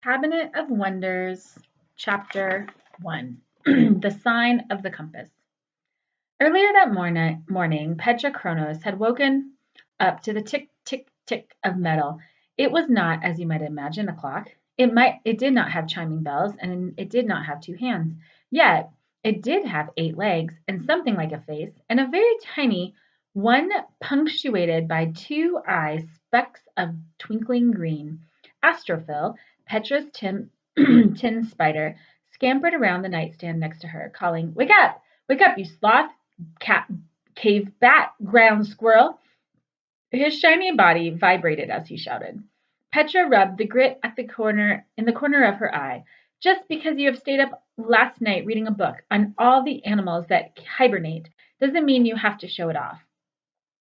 Cabinet of Wonders, Chapter 1 The Sign of the Compass. Earlier that morning, Petra Kronos had woken up to the tick, tick, tick of metal. It was not, as you might imagine, a clock. It did not have chiming bells, and it did not have two hands. Yet, it did have 8 legs, and something like a face, and a very tiny one punctuated by 2 eyes, specks of twinkling green. Astrophil, Petra's tin spider, scampered around the nightstand next to her, calling, "Wake up! Wake up, you sloth! Cat, cave bat, ground squirrel." His shiny body vibrated as he shouted. Petra rubbed the grit at in the corner of her eye. "Just because you have stayed up last night reading a book on all the animals that hibernate doesn't mean you have to show it off."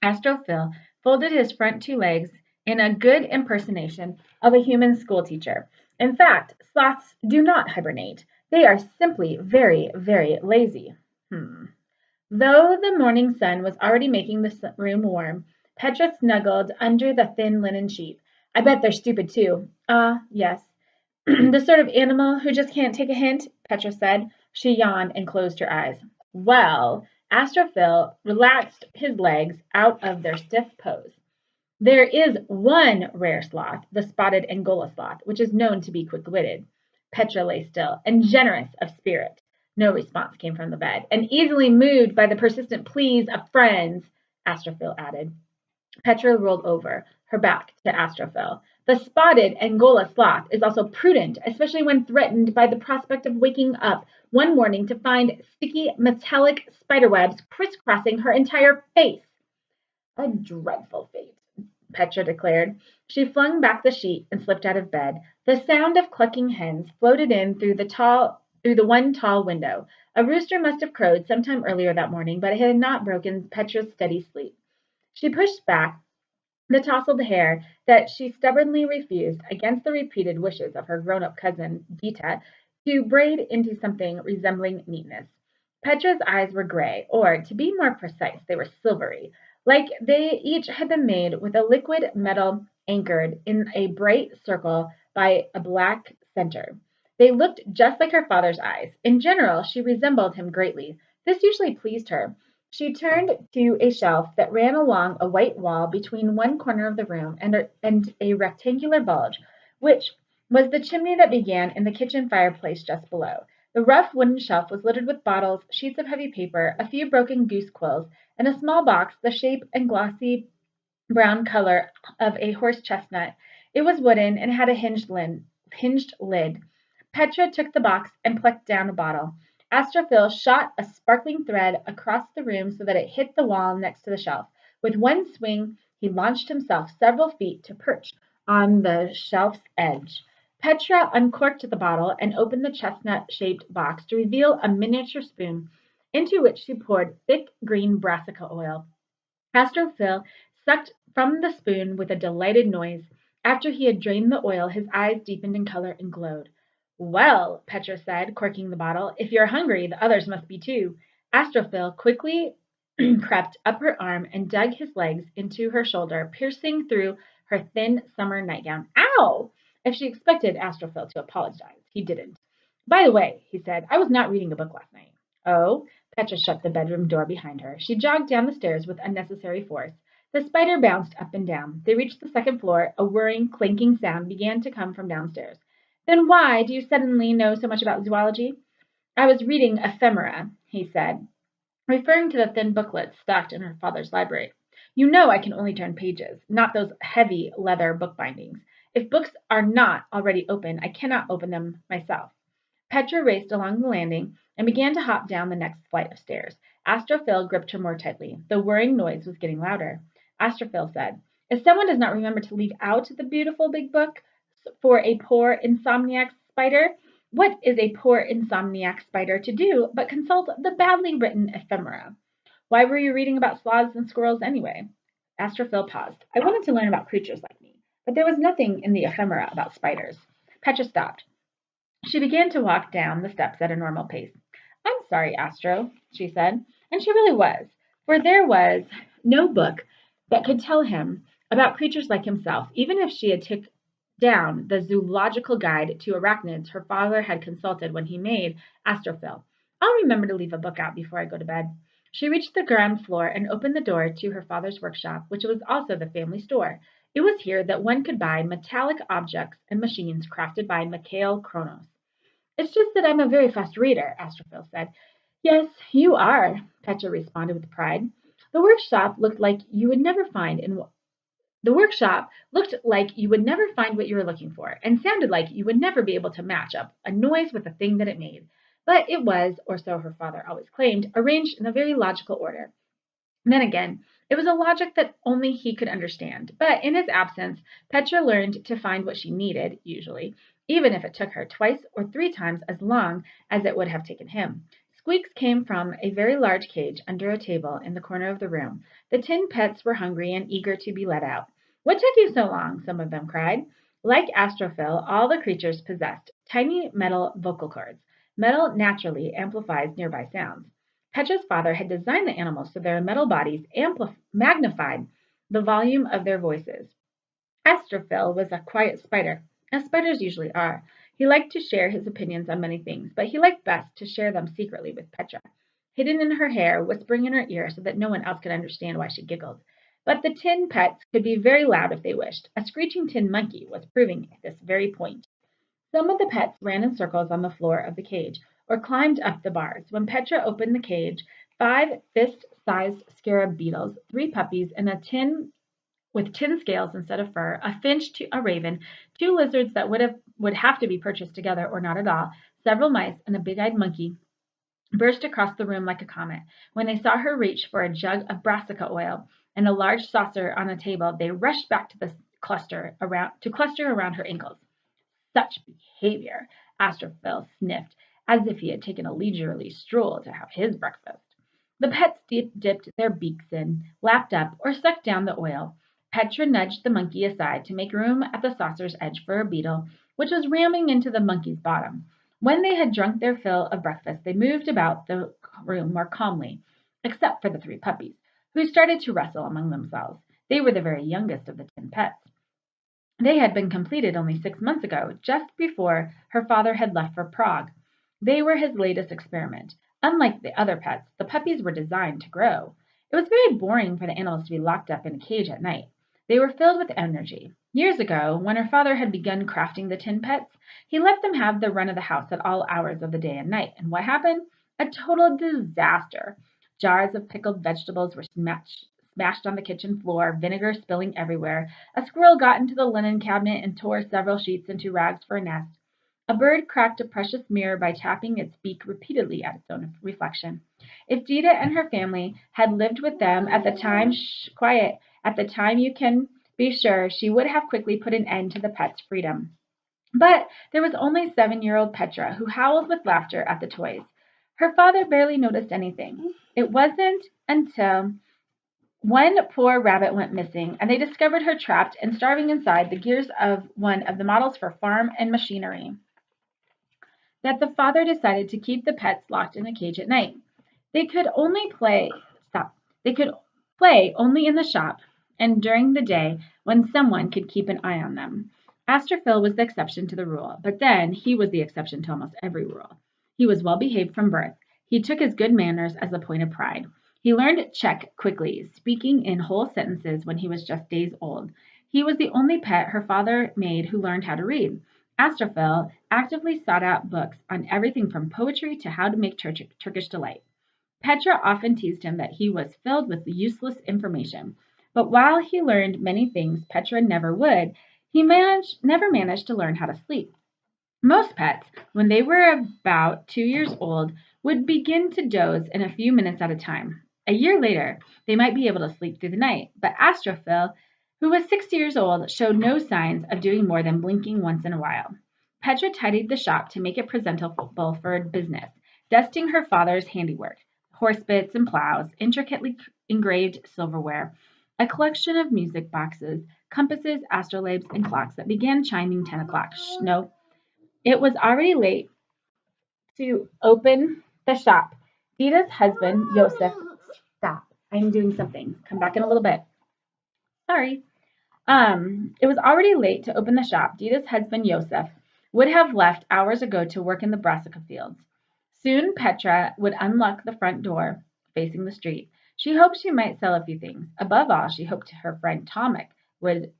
Astrophil folded his front 2 legs in a good impersonation of a human schoolteacher. "In fact, sloths do not hibernate. They are simply very, very lazy." Though the morning sun was already making the room warm, Petra snuggled under the thin linen sheet. "I bet they're stupid too." "Ah, yes." "The sort of animal who just can't take a hint," Petra said. She yawned and closed her eyes. "Well," Astrophil relaxed his legs out of their stiff pose. "There is one rare sloth, the spotted Angola sloth, which is known to be quick-witted." Petra lay still, "and generous of spirit." No response came from the bed. "And easily moved by the persistent pleas of friends," Astrophil added. Petra rolled over, her back to Astrophil. "The spotted Angola sloth is also prudent, especially when threatened by the prospect of waking up one morning to find sticky metallic spiderwebs crisscrossing her entire face." "A dreadful fate," Petra declared. She flung back the sheet and slipped out of bed. The sound of clucking hens floated in through the one tall window. A rooster must have crowed sometime earlier that morning, but it had not broken Petra's steady sleep. She pushed back the tousled hair that she stubbornly refused, against the repeated wishes of her grown-up cousin Dita, to braid into something resembling neatness. Petra's eyes were gray, or, to be more precise, they were silvery, like they each had been made with a liquid metal anchored in a bright circle by a black center. They looked just like her father's eyes. In general, she resembled him greatly. This usually pleased her. She turned to a shelf that ran along a white wall between one corner of the room and a rectangular bulge, which was the chimney that began in the kitchen fireplace just below. The rough wooden shelf was littered with bottles, sheets of heavy paper, a few broken goose quills, and a small box the shape and glossy brown color of a horse chestnut. It was wooden and had a hinged lid. Petra took the box and plucked down a bottle. Astrophil shot a sparkling thread across the room so that it hit the wall next to the shelf. With one swing, he launched himself several feet to perch on the shelf's edge. Petra uncorked the bottle and opened the chestnut-shaped box to reveal a miniature spoon, into which she poured thick green brassica oil. Astrophil sucked from the spoon with a delighted noise. After he had drained the oil, his eyes deepened in color and glowed. "Well," Petra said, corking the bottle, "if you're hungry, the others must be too." Astrophil quickly crept up her arm and dug his legs into her shoulder, piercing through her thin summer nightgown. "Ow!" If she expected Astrophil to apologize, he didn't. "By the way," he said, "I was not reading a book last night." "Oh?" Petra shut the bedroom door behind her. She jogged down the stairs with unnecessary force. The spider bounced up and down. They reached the second floor. A whirring, clanking sound began to come from downstairs. "Then why do you suddenly know so much about zoology?" "I was reading ephemera," he said, referring to the thin booklets stocked in her father's library. "You know I can only turn pages, not those heavy leather bookbindings. If books are not already open, I cannot open them myself." Petra raced along the landing and began to hop down the next flight of stairs. Astrophil gripped her more tightly. The whirring noise was getting louder. Astrophil said, "If someone does not remember to leave out the beautiful big book for a poor insomniac spider, what is a poor insomniac spider to do but consult the badly written ephemera?" "Why were you reading about sloths and squirrels anyway?" Astrophil paused. "I wanted to learn about creatures like me, but there was nothing in the ephemera about spiders." Petra stopped. She began to walk down the steps at a normal pace. "I'm sorry, Astro," she said, and she really was, for there was no book that could tell him about creatures like himself, even if she had down the zoological guide to arachnids her father had consulted when he made Astrophil. I'll remember to leave a book out before I go to bed. She reached the ground floor and opened the door to her father's workshop, which was also the family store. It was here that one could buy metallic objects and machines crafted by Mikhail Kronos. It's just that I'm a very fast reader, Astrophil said. Yes, you are, Petra responded with pride. The workshop looked like you would never find in the workshop looked like you would never find what you were looking for, and sounded like you would never be able to match up a noise with the thing that it made. But it was, or so her father always claimed, arranged in a very logical order. Then again, it was a logic that only he could understand. But in his absence, Petra learned to find what she needed, usually, even if it took her twice or three times as long as it would have taken him. Squeaks came from a very large cage under a table in the corner of the room. The tin pets were hungry and eager to be let out. What took you so long? Some of them cried. Like Astrophil, all the creatures possessed tiny metal vocal cords. Metal naturally amplifies nearby sounds. Petra's father had designed the animals so their metal bodies magnified the volume of their voices. Astrophil was a quiet spider, as spiders usually are. He liked to share his opinions on many things, but he liked best to share them secretly with Petra, hidden in her hair, whispering in her ear so that no one else could understand why she giggled. But the tin pets could be very loud if they wished. A screeching tin monkey was proving this very point. Some of the pets ran in circles on the floor of the cage or climbed up the bars. When Petra opened the cage, 5 fist-sized scarab beetles, 3 puppies, and a tin with tin scales instead of fur, a finch, a raven, 2 lizards that would have to be purchased together or not at all, several mice, and a big-eyed monkey burst across the room like a comet. When they saw her reach for a jug of brassica oil and a large saucer on a table, they rushed back to the cluster around her ankles. Such behavior, Astrophil sniffed, as if he had taken a leisurely stroll to have his breakfast. The pets dipped their beaks in, lapped up, or sucked down the oil. Petra nudged the monkey aside to make room at the saucer's edge for a beetle, which was ramming into the monkey's bottom. When they had drunk their fill of breakfast, they moved about the room more calmly, except for the 3 puppies, who started to wrestle among themselves. They were the very youngest of the 10 pets. They had been completed only 6 months ago, just before her father had left for Prague. They were his latest experiment. Unlike the other pets, the puppies were designed to grow. It was very boring for the animals to be locked up in a cage at night. They were filled with energy. Years ago, when her father had begun crafting the tin pets, he let them have the run of the house at all hours of the day and night. And what happened? A total disaster. Jars of pickled vegetables were smashed on the kitchen floor, vinegar spilling everywhere. A squirrel got into the linen cabinet and tore several sheets into rags for a nest. A bird cracked a precious mirror by tapping its beak repeatedly at its own reflection. If Dita and her family had lived with them at the time, quiet, at the time you can be sure she would have quickly put an end to the pet's freedom. But there was only 7-year-old Petra, who howled with laughter at the toys. Her father barely noticed anything. It wasn't until one poor rabbit went missing, and they discovered her trapped and starving inside the gears of one of the models for farm and machinery, that the father decided to keep the pets locked in a cage at night. They could only play stop. They could play only in the shop and during the day when someone could keep an eye on them. Astrophil was the exception to the rule, but then he was the exception to almost every rule. He was well behaved from birth. He took his good manners as a point of pride. He learned Czech quickly, speaking in whole sentences when he was just days old. He was the only pet her father made who learned how to read. Astrophil actively sought out books on everything from poetry to how to make Turkish delight. Petra often teased him that he was filled with useless information. But while he learned many things Petra never would, he never managed to learn how to sleep. Most pets, when they were about 2 years old, would begin to doze in a few minutes at a time. A year later, they might be able to sleep through the night, but Astrophil, who was 6 years old, showed no signs of doing more than blinking once in a while. Petra tidied the shop to make it presentable for business, dusting her father's handiwork, horse bits and plows, intricately engraved silverware, a collection of music boxes, compasses, astrolabes, and clocks that began chiming 10 o'clock. No, it was already late to open the shop. Dita's husband, Joseph, stop. I'm doing something. Come back in a little bit. Sorry. It was already late to open the shop. Dita's husband, Yosef, would have left hours ago to work in the brassica fields. Soon Petra would unlock the front door facing the street. She hoped she might sell a few things. Above all, she hoped her friend Tomik would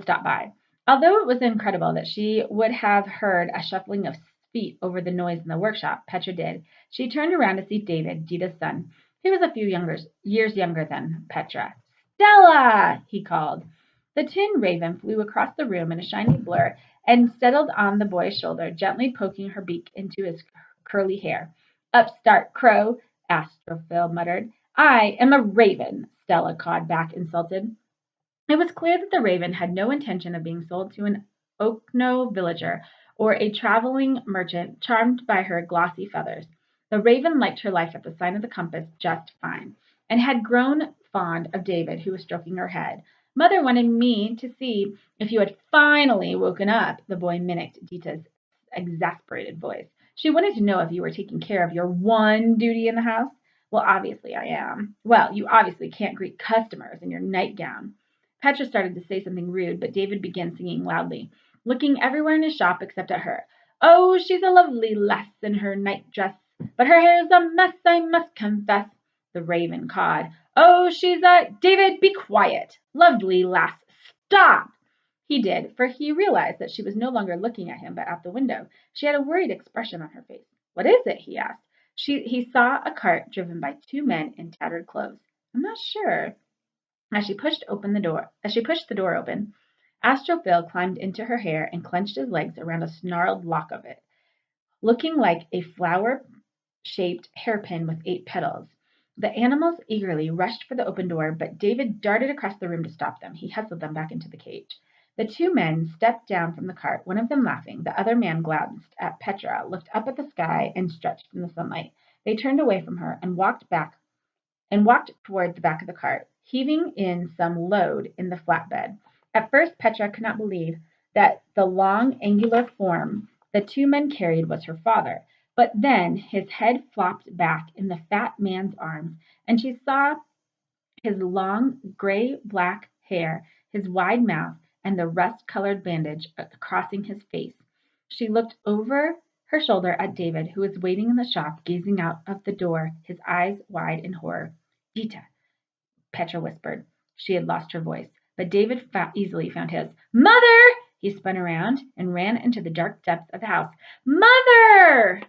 stop by. Although it was incredible that she would have heard a shuffling of feet over the noise in the workshop, Petra did. She turned around to see David, Dita's son. He was a few years younger than Petra. Stella! He called. The tin raven flew across the room in a shiny blur and settled on the boy's shoulder, gently poking her beak into his curly hair. Upstart crow, Astrophil muttered. I am a raven, Stella cawed back, insulted. It was clear that the raven had no intention of being sold to an Okno villager or a traveling merchant charmed by her glossy feathers. The raven liked her life at the sign of the compass just fine, and had grown fond of David, who was stroking her head. Mother wanted me to see if you had finally woken up, the boy mimicked Dita's exasperated voice. She wanted to know if you were taking care of your one duty in the house. Well, obviously I am. Well, you obviously can't greet customers in your nightgown. Petra started to say something rude, but David began singing loudly, looking everywhere in his shop except at her. Oh, she's a lovely lass in her night-dress, but her hair's a mess, I must confess. The raven cawed. Oh, she's a— David, be quiet. Lovely lass, stop. He did, for he realized that she was no longer looking at him, but out the window. She had a worried expression on her face. What is it? He asked. He saw a cart driven by two men in tattered clothes. I'm not sure. As she pushed the door open, Astrophil climbed into her hair and clenched his legs around a snarled lock of it, looking like a flower-shaped hairpin with 8 petals. The animals eagerly rushed for the open door, but David darted across the room to stop them. He hustled them back into the cage. The two men stepped down from the cart, one of them laughing. The other man glanced at Petra, looked up at the sky, and stretched in the sunlight. They turned away from her and walked toward the back of the cart, heaving in some load in the flatbed. At first Petra could not believe that the long, angular form the two men carried was her father, but then his head flopped back in the fat man's arms, and she saw his long, gray-black hair, his wide mouth, and the rust-colored bandage crossing his face. She looked over her shoulder at David, who was waiting in the shop, gazing out of the door, his eyes wide in horror. Dita, Petra whispered. She had lost her voice, but David easily found his. Mother! He spun around and ran into the dark depths of the house. Mother!